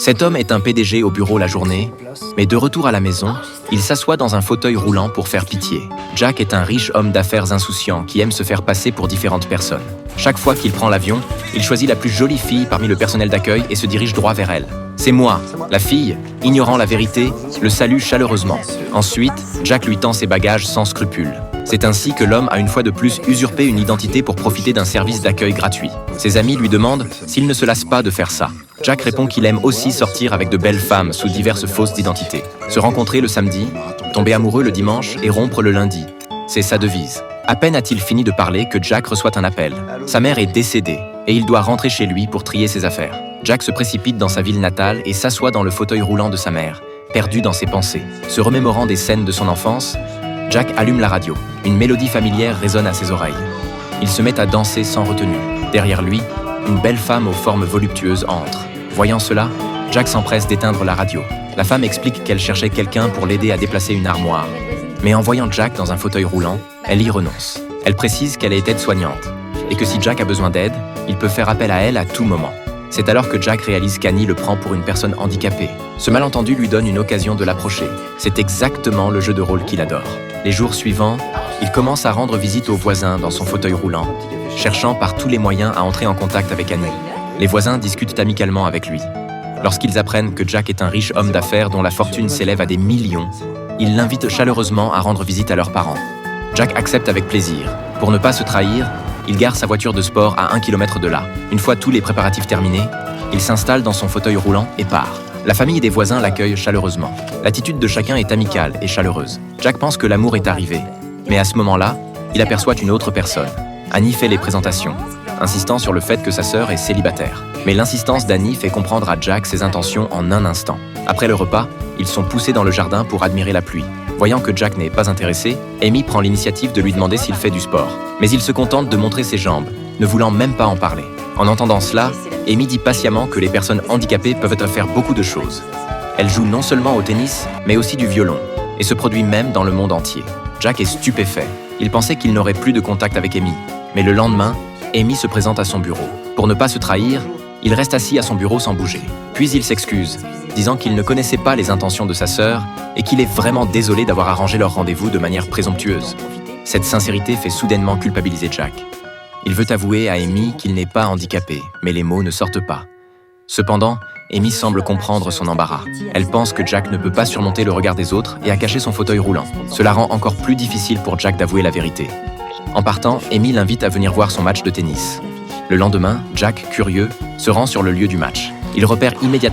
Cet homme est un PDG au bureau la journée, mais de retour à la maison, il s'assoit dans un fauteuil roulant pour faire pitié. Jack est un riche homme d'affaires insouciant qui aime se faire passer pour différentes personnes. Chaque fois qu'il prend l'avion, il choisit la plus jolie fille parmi le personnel d'accueil et se dirige droit vers elle. C'est moi, la fille, ignorant la vérité, le salue chaleureusement. Ensuite, Jack lui tend ses bagages sans scrupule. C'est ainsi que l'homme a une fois de plus usurpé une identité pour profiter d'un service d'accueil gratuit. Ses amis lui demandent s'il ne se lasse pas de faire ça. Jack répond qu'il aime aussi sortir avec de belles femmes sous diverses fausses identités. Se rencontrer le samedi, tomber amoureux le dimanche et rompre le lundi. C'est sa devise. À peine a-t-il fini de parler que Jack reçoit un appel. Sa mère est décédée et il doit rentrer chez lui pour trier ses affaires. Jack se précipite dans sa ville natale et s'assoit dans le fauteuil roulant de sa mère, perdu dans ses pensées. Se remémorant des scènes de son enfance, Jack allume la radio. Une mélodie familière résonne à ses oreilles. Il se met à danser sans retenue. Derrière lui, une belle femme aux formes voluptueuses entre. Voyant cela, Jack s'empresse d'éteindre la radio. La femme explique qu'elle cherchait quelqu'un pour l'aider à déplacer une armoire. Mais en voyant Jack dans un fauteuil roulant, elle y renonce. Elle précise qu'elle est aide-soignante et que si Jack a besoin d'aide, il peut faire appel à elle à tout moment. C'est alors que Jack réalise qu'Annie le prend pour une personne handicapée. Ce malentendu lui donne une occasion de l'approcher. C'est exactement le jeu de rôle qu'il adore. Les jours suivants, il commence à rendre visite aux voisins dans son fauteuil roulant, cherchant par tous les moyens à entrer en contact avec Annie. Les voisins discutent amicalement avec lui. Lorsqu'ils apprennent que Jack est un riche homme d'affaires dont la fortune s'élève à des millions, ils l'invitent chaleureusement à rendre visite à leurs parents. Jack accepte avec plaisir. Pour ne pas se trahir, il gare sa voiture de sport à 1 kilomètre de là. Une fois tous les préparatifs terminés, il s'installe dans son fauteuil roulant et part. La famille des voisins l'accueille chaleureusement. L'attitude de chacun est amicale et chaleureuse. Jack pense que l'amour est arrivé. Mais à ce moment-là, il aperçoit une autre personne. Annie fait les présentations, insistant sur le fait que sa sœur est célibataire. Mais l'insistance d'Annie fait comprendre à Jack ses intentions en un instant. Après le repas, ils sont poussés dans le jardin pour admirer la pluie. Voyant que Jack n'est pas intéressé, Amy prend l'initiative de lui demander s'il fait du sport. Mais il se contente de montrer ses jambes, ne voulant même pas en parler. En entendant cela, Amy dit patiemment que les personnes handicapées peuvent faire beaucoup de choses. Elle joue non seulement au tennis, mais aussi du violon, et se produit même dans le monde entier. Jack est stupéfait. Il pensait qu'il n'aurait plus de contact avec Amy. Mais le lendemain, Amy se présente à son bureau. Pour ne pas se trahir, il reste assis à son bureau sans bouger. Puis il s'excuse, disant qu'il ne connaissait pas les intentions de sa sœur et qu'il est vraiment désolé d'avoir arrangé leur rendez-vous de manière présomptueuse. Cette sincérité fait soudainement culpabiliser Jack. Il veut avouer à Amy qu'il n'est pas handicapé, mais les mots ne sortent pas. Cependant, Amy semble comprendre son embarras. Elle pense que Jack ne peut pas surmonter le regard des autres et a caché son fauteuil roulant. Cela rend encore plus difficile pour Jack d'avouer la vérité. En partant, Amy l'invite à venir voir son match de tennis. Le lendemain, Jack, curieux, se rend sur le lieu du match. Il repère immédiatement